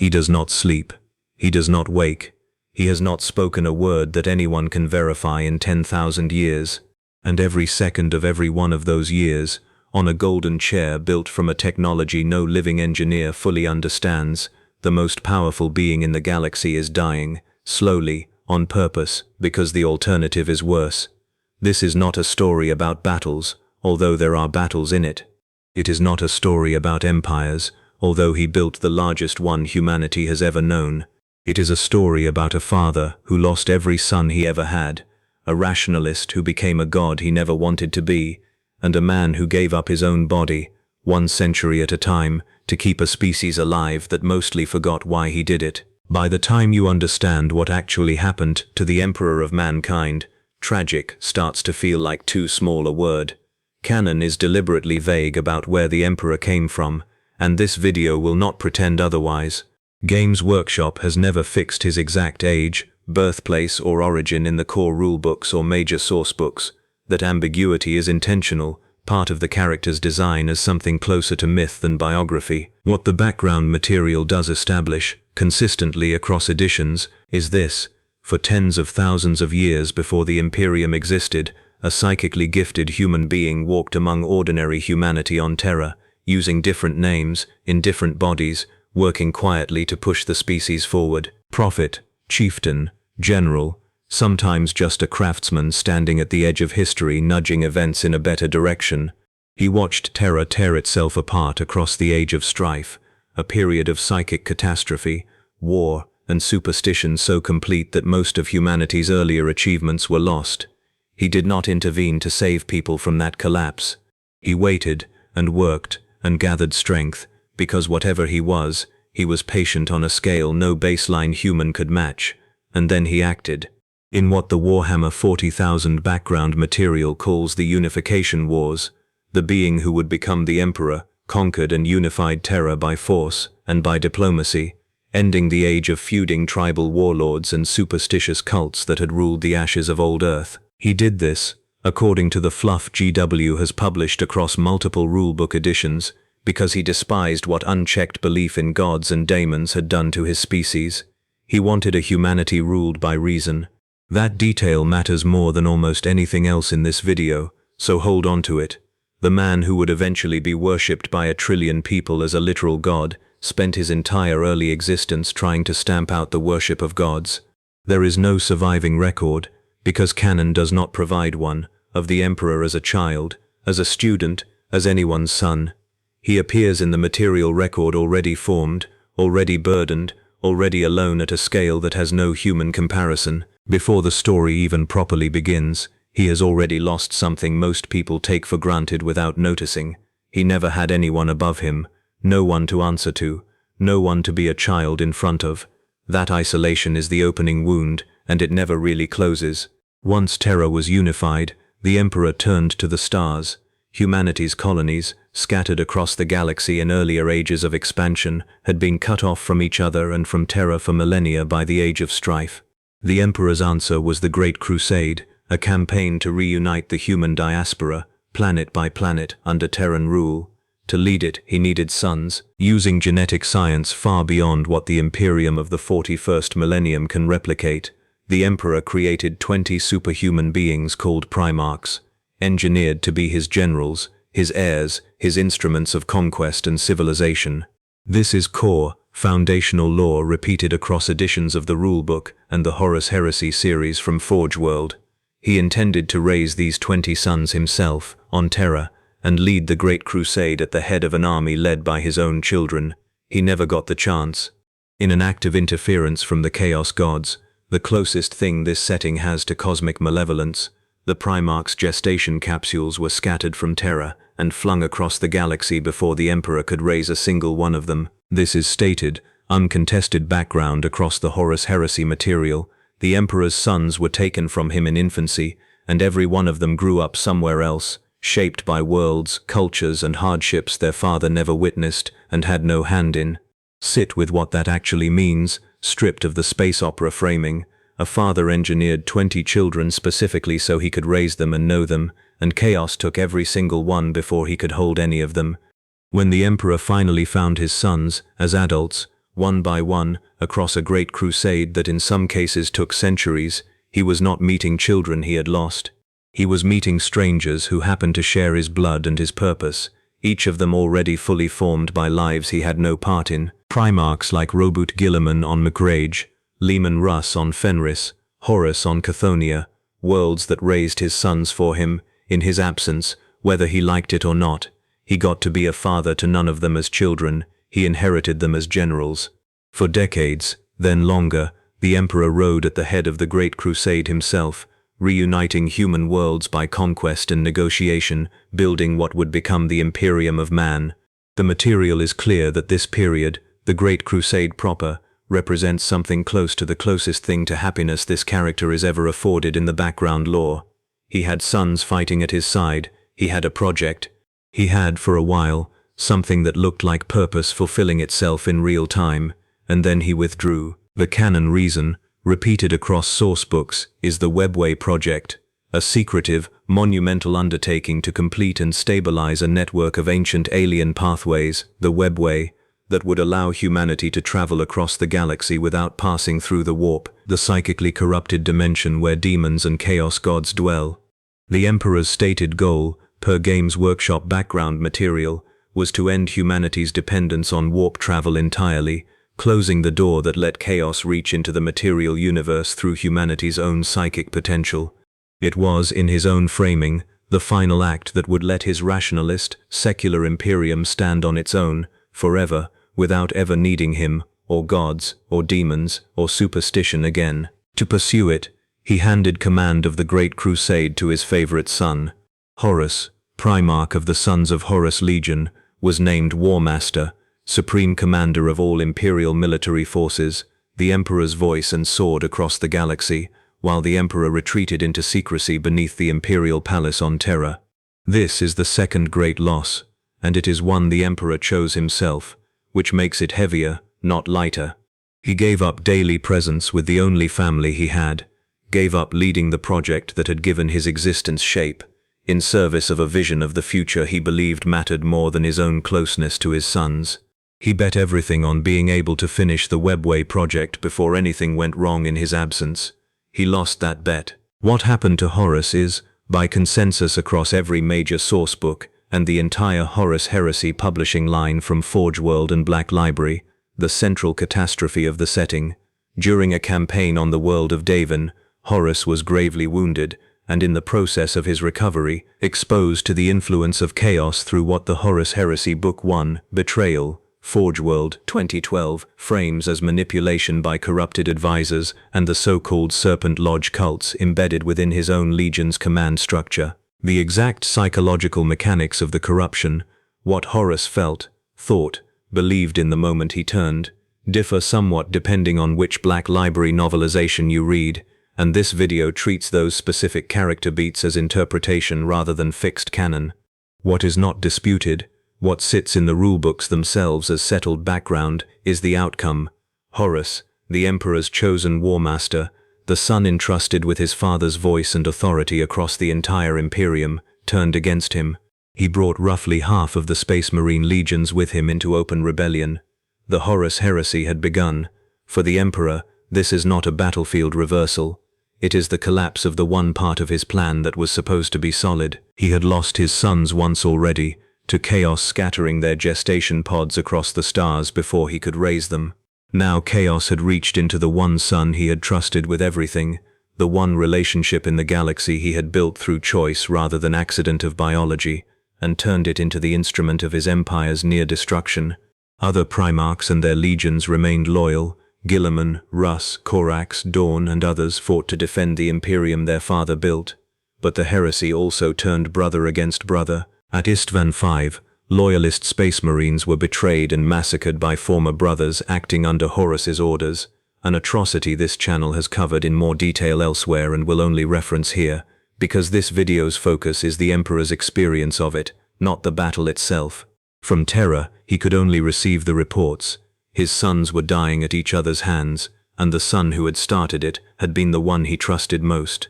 He does not sleep. He does not wake. He has not spoken a word that anyone can verify in 10,000 years. And every second of every one of those years, on a golden chair built from a technology no living engineer fully understands, the most powerful being in the galaxy is dying, slowly, on purpose, because the alternative is worse. This is not a story about battles, although there are battles in it. It is not a story about empires, although he built the largest one humanity has ever known. It is a story about a father who lost every son he ever had, a rationalist who became a god he never wanted to be, and a man who gave up his own body, 1 century at a time, to keep a species alive that mostly forgot why he did it. By the time you understand what actually happened to the Emperor of mankind, tragic starts to feel like too small a word. Canon is deliberately vague about where the Emperor came from, and this video will not pretend otherwise. Games Workshop has never fixed his exact age, birthplace or origin in the core rulebooks or major sourcebooks. That ambiguity is intentional, part of the character's design as something closer to myth than biography. What the background material does establish, consistently across editions, is this: for tens of thousands of years before the Imperium existed, a psychically gifted human being walked among ordinary humanity on Terra, using different names, in different bodies, working quietly to push the species forward. Prophet, chieftain, general, sometimes just a craftsman standing at the edge of history nudging events in a better direction. He watched Terra tear itself apart across the age of strife, a period of psychic catastrophe, war, and superstition so complete that most of humanity's earlier achievements were lost. He did not intervene to save people from that collapse. He waited, and worked, and gathered strength, because whatever he was patient on a scale no baseline human could match, and then he acted. In what the Warhammer 40,000 background material calls the Unification Wars, the being who would become the Emperor conquered and unified Terra by force and by diplomacy, ending the age of feuding tribal warlords and superstitious cults that had ruled the ashes of old Earth. He did this, according to the fluff GW has published across multiple rulebook editions, because he despised what unchecked belief in gods and daemons had done to his species. He wanted a humanity ruled by reason. That detail matters more than almost anything else in this video, so hold on to it. The man who would eventually be worshipped by 1 trillion people as a literal god spent his entire early existence trying to stamp out the worship of gods. There is no surviving record, because canon does not provide one, of the Emperor as a child, as a student, as anyone's son. He appears in the material record already formed, already burdened, already alone at a scale that has no human comparison. Before the story even properly begins, he has already lost something most people take for granted without noticing. He never had anyone above him, no one to answer to, no one to be a child in front of. That isolation is the opening wound, and it never really closes. Once Terra was unified, the Emperor turned to the stars. Humanity's colonies, scattered across the galaxy in earlier ages of expansion, had been cut off from each other and from Terra for millennia by the Age of Strife. The Emperor's answer was the Great Crusade, a campaign to reunite the human diaspora, planet by planet, under Terran rule. To lead it, he needed sons, using genetic science far beyond what the Imperium of the 41st millennium can replicate. The Emperor created 20 superhuman beings called Primarchs, engineered to be his generals, his heirs, his instruments of conquest and civilization. This is core, foundational lore repeated across editions of the Rulebook and the Horus Heresy series from Forge World. He intended to raise these 20 sons himself, on Terra, and lead the Great Crusade at the head of an army led by his own children. He never got the chance. In an act of interference from the Chaos Gods, the closest thing this setting has to cosmic malevolence, the Primarch's gestation capsules were scattered from Terra and flung across the galaxy before the Emperor could raise a single one of them. This is stated, uncontested background across the Horus Heresy material. The Emperor's sons were taken from him in infancy, and every one of them grew up somewhere else, shaped by worlds, cultures, and hardships their father never witnessed and had no hand in. Sit with what that actually means, stripped of the space opera framing. A father engineered 20 children specifically so he could raise them and know them, and chaos took every single one before he could hold any of them. When the Emperor finally found his sons, as adults, one by one, across a great crusade that in some cases took centuries. He was not meeting children he had lost. He was meeting strangers who happened to share his blood and his purpose, each of them already fully formed by lives he had no part in. Primarchs like Robert Guilliman on McRage, Leman Russ on Fenris, Horus on Chthoniya, worlds that raised his sons for him, in his absence, whether he liked it or not. He got to be a father to none of them as children, he inherited them as generals. For decades, then longer, the Emperor rode at the head of the Great Crusade himself, reuniting human worlds by conquest and negotiation, building what would become the Imperium of Man. The material is clear that this period, the Great Crusade proper, represents something close to the closest thing to happiness this character is ever afforded in the background lore. He had sons fighting at his side, he had a project. He had, for a while, something that looked like purpose fulfilling itself in real time, and then he withdrew. The canon reason, repeated across source books, is the Webway Project, a secretive, monumental undertaking to complete and stabilize a network of ancient alien pathways, the Webway, that would allow humanity to travel across the galaxy without passing through the warp, the psychically corrupted dimension where demons and chaos gods dwell. The Emperor's stated goal, per Games Workshop background material, was to end humanity's dependence on warp travel entirely, closing the door that let chaos reach into the material universe through humanity's own psychic potential. It was, in his own framing, the final act that would let his rationalist, secular imperium stand on its own, forever, without ever needing him, or gods, or demons, or superstition again. To pursue it, he handed command of the Great Crusade to his favorite son. Horus, Primarch of the Sons of Horus Legion, was named War Master, supreme commander of all imperial military forces, the Emperor's voice and sword across the galaxy, while the Emperor retreated into secrecy beneath the Imperial Palace on Terra. This is the second great loss, and it is one the Emperor chose himself, which makes it heavier, not lighter. He gave up daily presence with the only family he had, gave up leading the project that had given his existence shape, in service of a vision of the future he believed mattered more than his own closeness to his sons. He bet everything on being able to finish the Webway Project before anything went wrong in his absence. He lost that bet. What happened to Horus is, by consensus across every major sourcebook and the entire Horus Heresy publishing line from Forge World and Black Library, the central catastrophe of the setting. During a campaign on the world of Davin, Horus was gravely wounded, and in the process of his recovery, exposed to the influence of chaos through what the Horus Heresy Book 1, Betrayal, Forge World, 2012, frames as manipulation by corrupted advisors and the so-called Serpent Lodge cults embedded within his own legion's command structure. The exact psychological mechanics of the corruption, what Horus felt, thought, believed in the moment he turned, differ somewhat depending on which Black Library novelization you read, and this video treats those specific character beats as interpretation rather than fixed canon. What is not disputed, what sits in the rulebooks themselves as settled background, is the outcome. Horus, the Emperor's chosen war master, the son entrusted with his father's voice and authority across the entire Imperium, turned against him. He brought roughly half of the Space Marine legions with him into open rebellion. The Horus Heresy had begun. For the Emperor, this is not a battlefield reversal. It is the collapse of the one part of his plan that was supposed to be solid. He had lost his sons once already, to chaos scattering their gestation pods across the stars before he could raise them. Now chaos had reached into the one son he had trusted with everything, the one relationship in the galaxy he had built through choice rather than accident of biology, and turned it into the instrument of his empire's near destruction. Other Primarchs and their legions remained loyal. Guilliman, Russ, Corax, Dawn, and others fought to defend the Imperium their father built. But the heresy also turned brother against brother. At Istvan V, loyalist Space Marines were betrayed and massacred by former brothers acting under Horus's orders, an atrocity this channel has covered in more detail elsewhere and will only reference here, because this video's focus is the Emperor's experience of it, not the battle itself. From Terra, he could only receive the reports. His sons were dying at each other's hands, and the son who had started it had been the one he trusted most.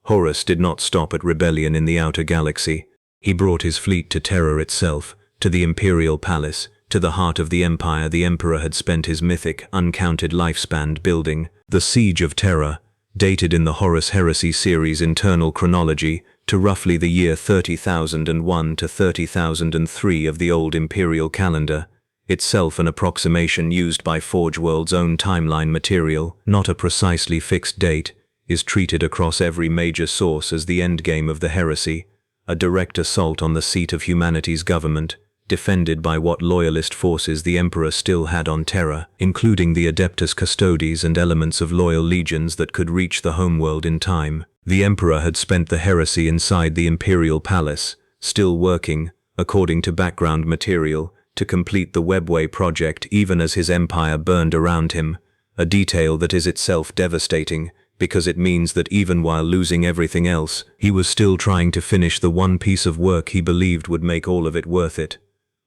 Horus did not stop at rebellion in the outer galaxy. He brought his fleet to Terra itself, to the Imperial Palace, to the heart of the empire the emperor had spent his mythic, uncounted lifespan building. The Siege of Terra, dated in the Horus Heresy series' internal chronology to roughly the year 30,001 to 30,003 of the old imperial calendar, itself an approximation used by Forge World's own timeline material, not a precisely fixed date, is treated across every major source as the endgame of the heresy, a direct assault on the seat of humanity's government, defended by what loyalist forces the emperor still had on Terra, including the Adeptus Custodes and elements of loyal legions that could reach the homeworld in time. The emperor had spent the heresy inside the imperial palace, still working, according to background material, to complete the Webway Project even as his empire burned around him, a detail that is itself devastating, because it means that even while losing everything else, he was still trying to finish the one piece of work he believed would make all of it worth it.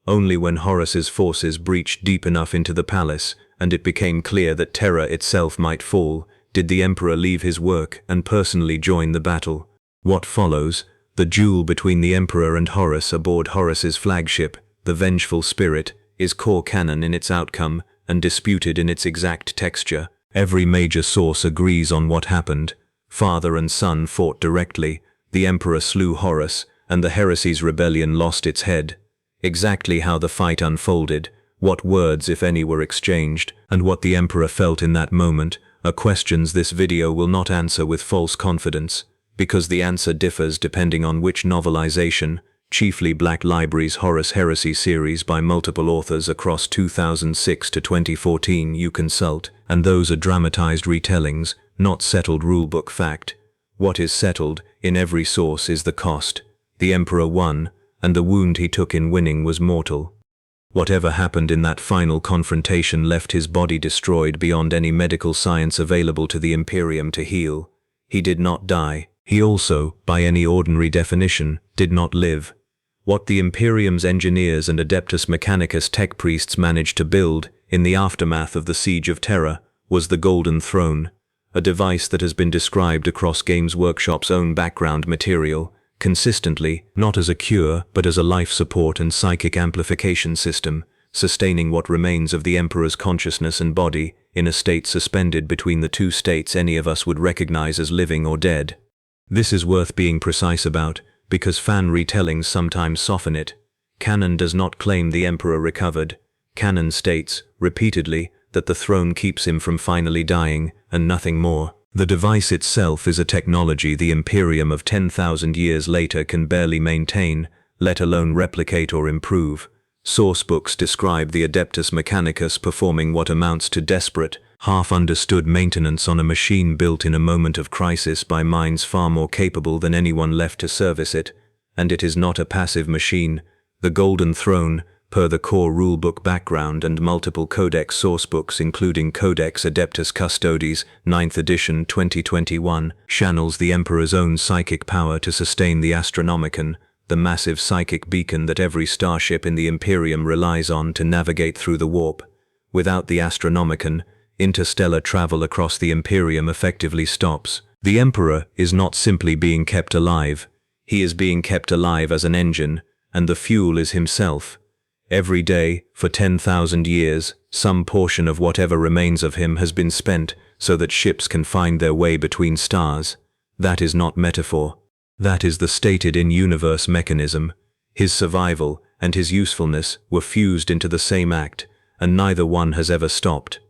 Only when Horus's forces breached deep enough into the palace, and it became clear that Terra itself might fall, did the emperor leave his work and personally join the battle. What follows, the duel between the emperor and Horus aboard Horus's flagship, the Vengeful Spirit, is core canon in its outcome and disputed in its exact texture. Every major source agrees on what happened. Father and son fought directly, the emperor slew Horus, and the heresy's rebellion lost its head. Exactly how the fight unfolded, what words, if any, were exchanged, and what the emperor felt in that moment, are questions this video will not answer with false confidence, because the answer differs depending on which novelization, chiefly Black Library's Horus Heresy series by multiple authors across 2006 to 2014 you consult, and those are dramatized retellings, not settled rulebook fact. What is settled, in every source, is the cost. The emperor won, and the wound he took in winning was mortal. Whatever happened in that final confrontation left his body destroyed beyond any medical science available to the Imperium to heal. He did not die. He also, by any ordinary definition, did not live. What the Imperium's engineers and Adeptus Mechanicus tech priests managed to build, in the aftermath of the Siege of Terra, was the Golden Throne, a device that has been described across Games Workshop's own background material, consistently, not as a cure, but as a life support and psychic amplification system, sustaining what remains of the Emperor's consciousness and body, in a state suspended between the two states any of us would recognize as living or dead. This is worth being precise about, because fan retellings sometimes soften it. Canon does not claim the Emperor recovered. Canon states, repeatedly, that the throne keeps him from finally dying, and nothing more. The device itself is a technology the Imperium of 10,000 years later can barely maintain, let alone replicate or improve. Sourcebooks describe the Adeptus Mechanicus performing what amounts to desperate, half-understood maintenance on a machine built in a moment of crisis by minds far more capable than anyone left to service it. And it is not a passive machine. The Golden Throne, per the core rulebook background and multiple codex sourcebooks including Codex Adeptus Custodes, 9th edition 2021, channels the Emperor's own psychic power to sustain the Astronomicon, the massive psychic beacon that every starship in the Imperium relies on to navigate through the warp. Without the Astronomicon, interstellar travel across the Imperium effectively stops. The Emperor is not simply being kept alive. He is being kept alive as an engine, and the fuel is himself. Every day, for 10,000 years, some portion of whatever remains of him has been spent so that ships can find their way between stars. That is not metaphor. That is the stated in-universe mechanism. His survival and his usefulness were fused into the same act, and neither one has ever stopped.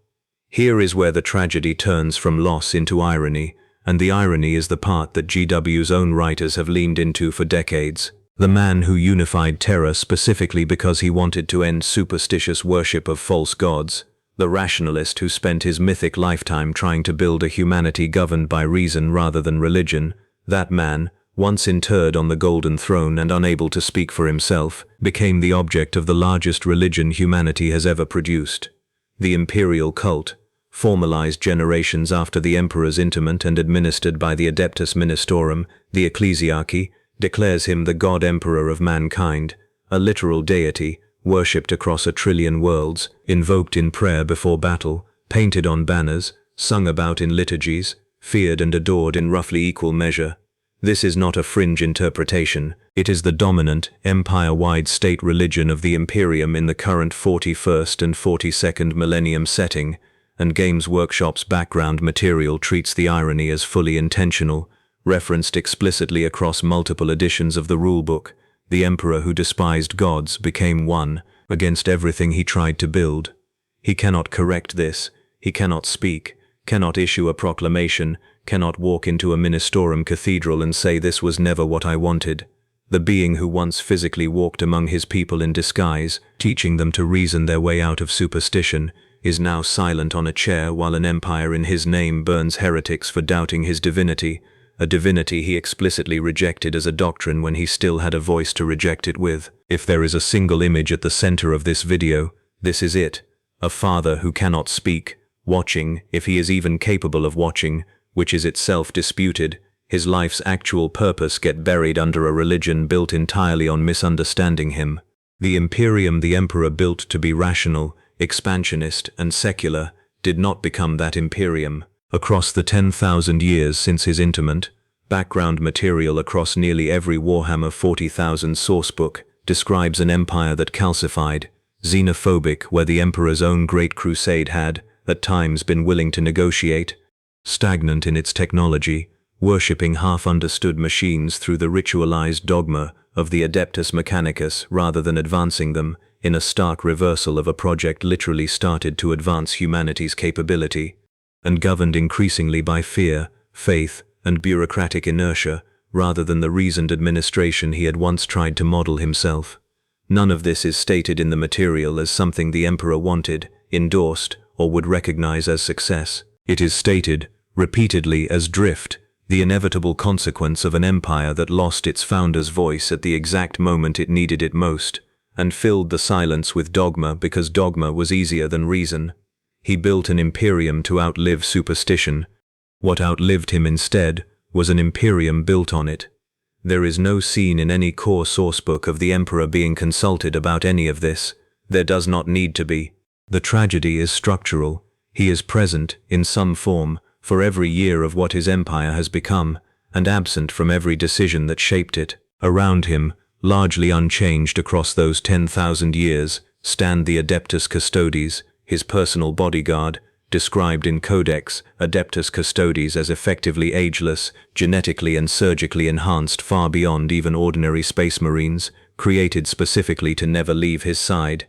Here is where the tragedy turns from loss into irony, and the irony is the part that GW's own writers have leaned into for decades. The man who unified Terra specifically because he wanted to end superstitious worship of false gods, the rationalist who spent his mythic lifetime trying to build a humanity governed by reason rather than religion, that man, once interred on the Golden Throne and unable to speak for himself, became the object of the largest religion humanity has ever produced. The imperial cult, formalized generations after the Emperor's interment and administered by the Adeptus Ministorum, the ecclesiarchy, declares him the God Emperor of mankind, a literal deity, worshipped across 1 trillion worlds, invoked in prayer before battle, painted on banners, sung about in liturgies, feared and adored in roughly equal measure. This is not a fringe interpretation. It is the dominant, empire-wide state religion of the Imperium in the current 41st and 42nd millennium setting, and Games Workshop's background material treats the irony as fully intentional, referenced explicitly across multiple editions of the rulebook. The emperor who despised gods became one against everything he tried to build. He cannot correct this, he cannot speak, cannot issue a proclamation, cannot walk into a ministorum cathedral and say this was never what I wanted. The being who once physically walked among his people in disguise, teaching them to reason their way out of superstition, is now silent on a chair while an empire in his name burns heretics for doubting his divinity, a divinity he explicitly rejected as a doctrine when he still had a voice to reject it with. If there is a single image at the center of this video, this is it. A father who cannot speak, watching, if he is even capable of watching, which is itself disputed, his life's actual purpose get buried under a religion built entirely on misunderstanding him. The Imperium the Emperor built to be rational, expansionist, and secular did not become that Imperium. Across the 10,000 years since his interment, background material across nearly every Warhammer 40,000 sourcebook describes an empire that calcified, xenophobic where the Emperor's own Great Crusade had, at times, been willing to negotiate, stagnant in its technology, worshipping half-understood machines through the ritualized dogma of the Adeptus Mechanicus rather than advancing them, in a stark reversal of a project literally started to advance humanity's capability, and governed increasingly by fear, faith, and bureaucratic inertia, rather than the reasoned administration he had once tried to model himself. None of this is stated in the material as something the Emperor wanted, endorsed, or would recognize as success. It is stated, repeatedly, as drift, the inevitable consequence of an empire that lost its founder's voice at the exact moment it needed it most, and filled the silence with dogma because dogma was easier than reason. He built an imperium to outlive superstition. What outlived him instead was an imperium built on it. There is no scene in any core sourcebook of the Emperor being consulted about any of this. There does not need to be. The tragedy is structural. He is present, in some form, for every year of what his empire has become, and absent from every decision that shaped it. Around him, largely unchanged across those 10,000 years, stand the Adeptus Custodes, his personal bodyguard, described in Codex Adeptus Custodes as effectively ageless, genetically and surgically enhanced far beyond even ordinary space marines, created specifically to never leave his side.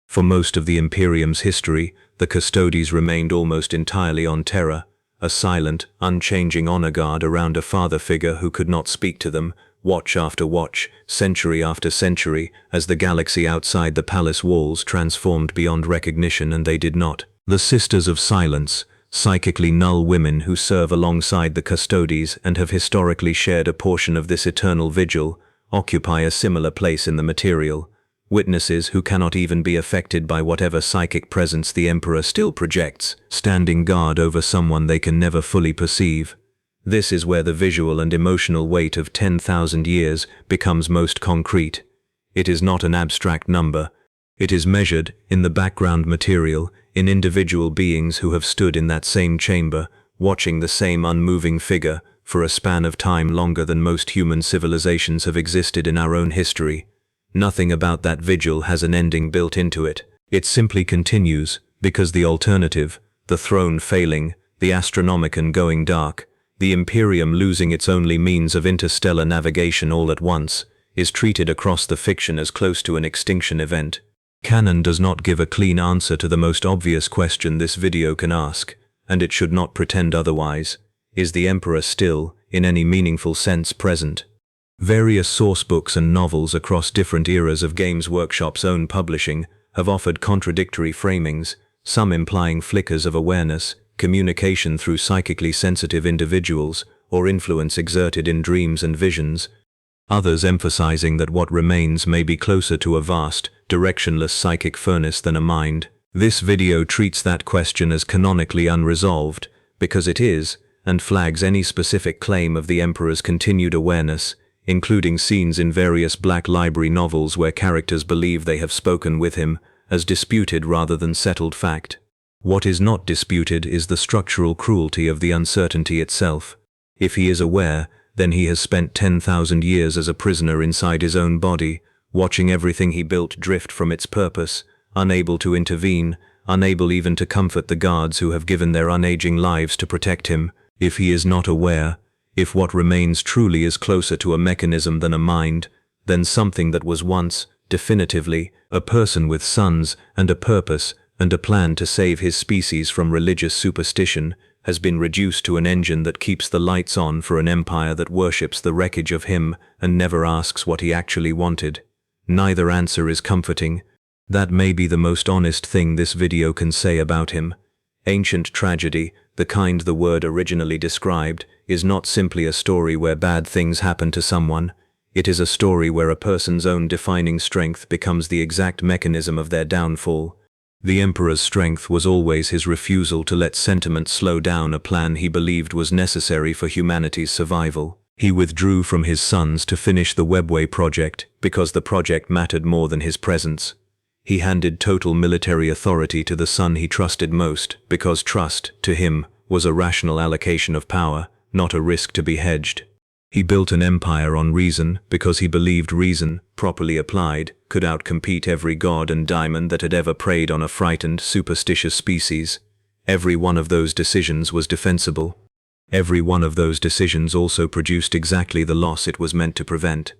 For most of the Imperium's history, the Custodes remained almost entirely on Terra, a silent, unchanging honor guard around a father figure who could not speak to them, watch after watch, century after century, as the galaxy outside the palace walls transformed beyond recognition and they did not. The Sisters of Silence, psychically null women who serve alongside the Custodes and have historically shared a portion of this eternal vigil, occupy a similar place in the material. Witnesses who cannot even be affected by whatever psychic presence the Emperor still projects, standing guard over someone they can never fully perceive. This is where the visual and emotional weight of 10,000 years becomes most concrete. It is not an abstract number. It is measured, in the background material, in individual beings who have stood in that same chamber, watching the same unmoving figure, for a span of time longer than most human civilizations have existed in our own history. Nothing about that vigil has an ending built into it. It simply continues, because the alternative, the throne failing, the Astronomicon going dark, the Imperium losing its only means of interstellar navigation all at once, is treated across the fiction as close to an extinction event. Canon does not give a clean answer to the most obvious question this video can ask, and it should not pretend otherwise. Is the Emperor still, in any meaningful sense, present? Various sourcebooks and novels across different eras of Games Workshop's own publishing have offered contradictory framings, some implying flickers of awareness, communication through psychically sensitive individuals, or influence exerted in dreams and visions, others emphasizing that what remains may be closer to a vast, directionless psychic furnace than a mind. This video treats that question as canonically unresolved, because it is, and flags any specific claim of the Emperor's continued awareness, including scenes in various Black Library novels where characters believe they have spoken with him, as disputed rather than settled fact. What is not disputed is the structural cruelty of the uncertainty itself. If he is aware, then he has spent 10,000 years as a prisoner inside his own body, watching everything he built drift from its purpose, unable to intervene, unable even to comfort the guards who have given their unaging lives to protect him. If he is not aware, if what remains truly is closer to a mechanism than a mind, then something that was once, definitively, a person with sons and a purpose and a plan to save his species from religious superstition has been reduced to an engine that keeps the lights on for an empire that worships the wreckage of him and never asks what he actually wanted. Neither answer is comforting. That may be the most honest thing this video can say about him. Ancient tragedy, the kind the word originally described, is not simply a story where bad things happen to someone. It is a story where a person's own defining strength becomes the exact mechanism of their downfall. The Emperor's strength was always his refusal to let sentiment slow down a plan he believed was necessary for humanity's survival. He withdrew from his sons to finish the Webway Project because the project mattered more than his presence. He handed total military authority to the son he trusted most because trust, to him, was a rational allocation of power, not a risk to be hedged. He built an empire on reason because he believed reason, properly applied, could outcompete every god and diamond that had ever preyed on a frightened, superstitious species. Every one of those decisions was defensible. Every one of those decisions also produced exactly the loss it was meant to prevent.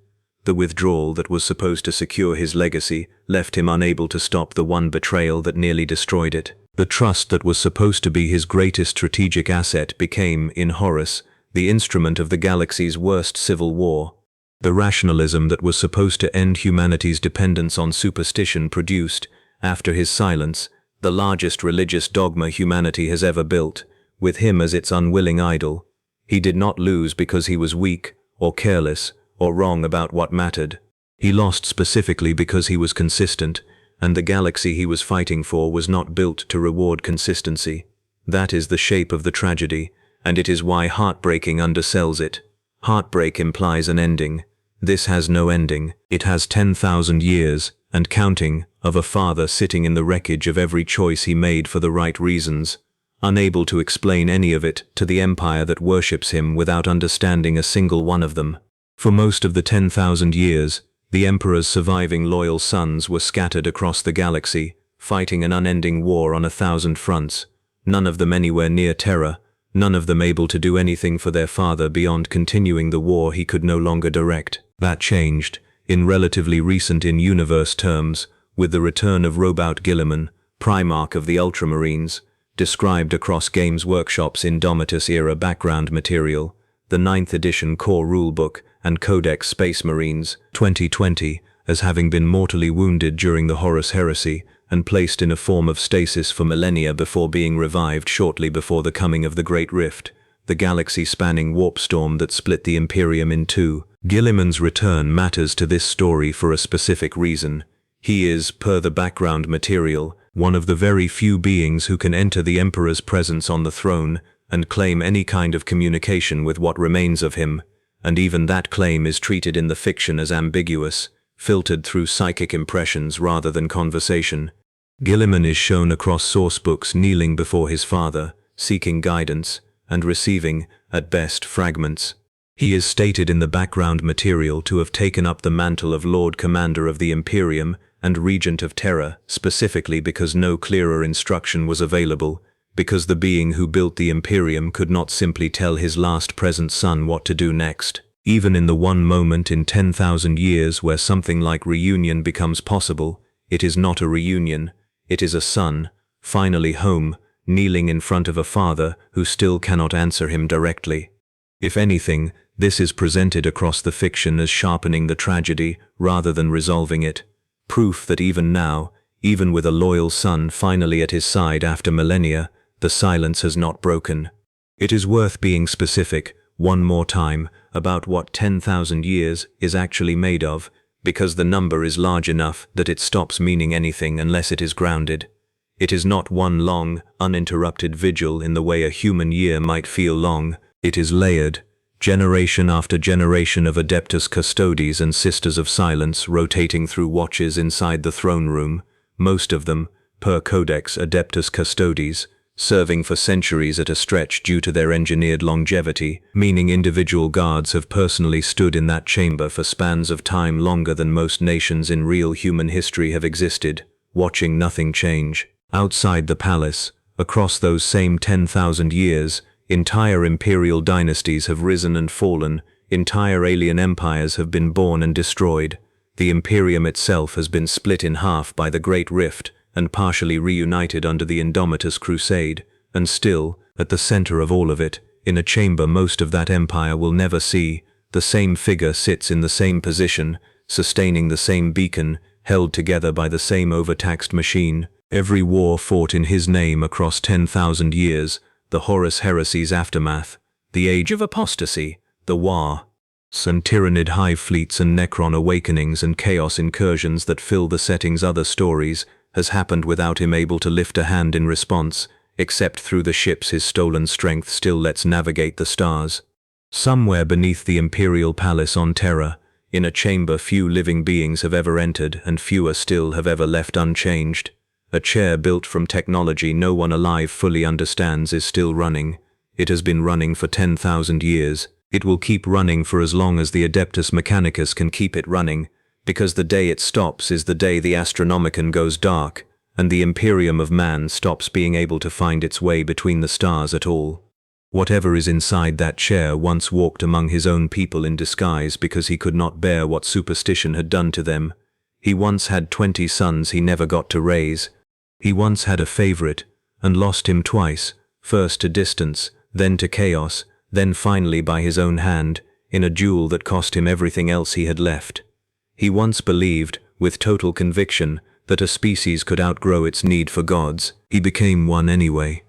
The withdrawal that was supposed to secure his legacy left him unable to stop the one betrayal that nearly destroyed it. The trust that was supposed to be his greatest strategic asset became, in Horus, the instrument of the galaxy's worst civil war. The rationalism that was supposed to end humanity's dependence on superstition produced, after his silence, the largest religious dogma humanity has ever built, with him as its unwilling idol. He did not lose because he was weak, or careless, or wrong about what mattered. He lost specifically because he was consistent, and the galaxy he was fighting for was not built to reward consistency. That is the shape of the tragedy, and it is why heartbreaking undersells it. Heartbreak implies an ending. This has no ending. It has 10,000 years, and counting, of a father sitting in the wreckage of every choice he made for the right reasons, unable to explain any of it to the empire that worships him without understanding a single one of them. For most of the 10,000 years, the Emperor's surviving loyal sons were scattered across the galaxy, fighting an unending war on 1,000 fronts, none of them anywhere near Terra, none of them able to do anything for their father beyond continuing the war he could no longer direct. That changed, in relatively recent in-universe terms, with the return of Robout Guilliman, Primarch of the Ultramarines, described across Games Workshop's Indomitus-era background material, the 9th edition core rulebook, and Codex Space Marines, 2020, as having been mortally wounded during the Horus Heresy and placed in a form of stasis for millennia before being revived shortly before the coming of the Great Rift, the galaxy-spanning warp storm that split the Imperium in two. Guilliman's return matters to this story for a specific reason. He is, per the background material, one of the very few beings who can enter the Emperor's presence on the throne and claim any kind of communication with what remains of him, and even that claim is treated in the fiction as ambiguous, filtered through psychic impressions rather than conversation. Guilliman is shown across sourcebooks kneeling before his father, seeking guidance, and receiving, at best, fragments. He is stated in the background material to have taken up the mantle of Lord Commander of the Imperium and Regent of Terra, specifically because no clearer instruction was available, because the being who built the Imperium could not simply tell his last present son what to do next. Even in the one moment in 10,000 years where something like reunion becomes possible, it is not a reunion, it is a son, finally home, kneeling in front of a father who still cannot answer him directly. If anything, this is presented across the fiction as sharpening the tragedy rather than resolving it. Proof that even now, even with a loyal son finally at his side after millennia, the silence has not broken. It is worth being specific, one more time, about what 10,000 years is actually made of, because the number is large enough that it stops meaning anything unless it is grounded. It is not one long, uninterrupted vigil in the way a human year might feel long. It is layered, generation after generation of Adeptus Custodes and Sisters of Silence rotating through watches inside the throne room, most of them, per Codex Adeptus Custodes, serving for centuries at a stretch due to their engineered longevity, meaning individual guards have personally stood in that chamber for spans of time longer than most nations in real human history have existed, watching nothing change. Outside the palace, across those same 10,000 years, entire imperial dynasties have risen and fallen, entire alien empires have been born and destroyed. The Imperium itself has been split in half by the Great Rift and partially reunited under the Indomitus Crusade, and still, at the center of all of it, in a chamber most of that empire will never see, the same figure sits in the same position, sustaining the same beacon, held together by the same overtaxed machine. Every war fought in his name across 10,000 years, the Horus Heresy's aftermath, the Age of Apostasy, the War, and Tyrannid hive fleets and Necron awakenings and chaos incursions that fill the setting's other stories, has happened without him able to lift a hand in response, except through the ships his stolen strength still lets navigate the stars. Somewhere beneath the Imperial Palace on Terra, in a chamber few living beings have ever entered and fewer still have ever left unchanged, a chair built from technology no one alive fully understands is still running. It has been running for 10,000 years. It will keep running for as long as the Adeptus Mechanicus can keep it running, because the day it stops is the day the Astronomicon goes dark, and the Imperium of Man stops being able to find its way between the stars at all. Whatever is inside that chair once walked among his own people in disguise because he could not bear what superstition had done to them. He once had 20 sons he never got to raise. He once had a favorite, and lost him twice, first to distance, then to chaos, then finally by his own hand, in a duel that cost him everything else he had left. He once believed, with total conviction, that a species could outgrow its need for gods. He became one anyway.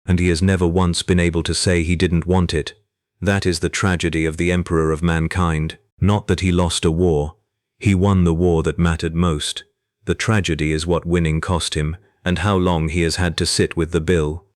And he has never once been able to say he didn't want it. That is the tragedy of the Emperor of Mankind. Not that he lost a war. He won the war that mattered most. The tragedy is what winning cost him, and how long he has had to sit with the bill.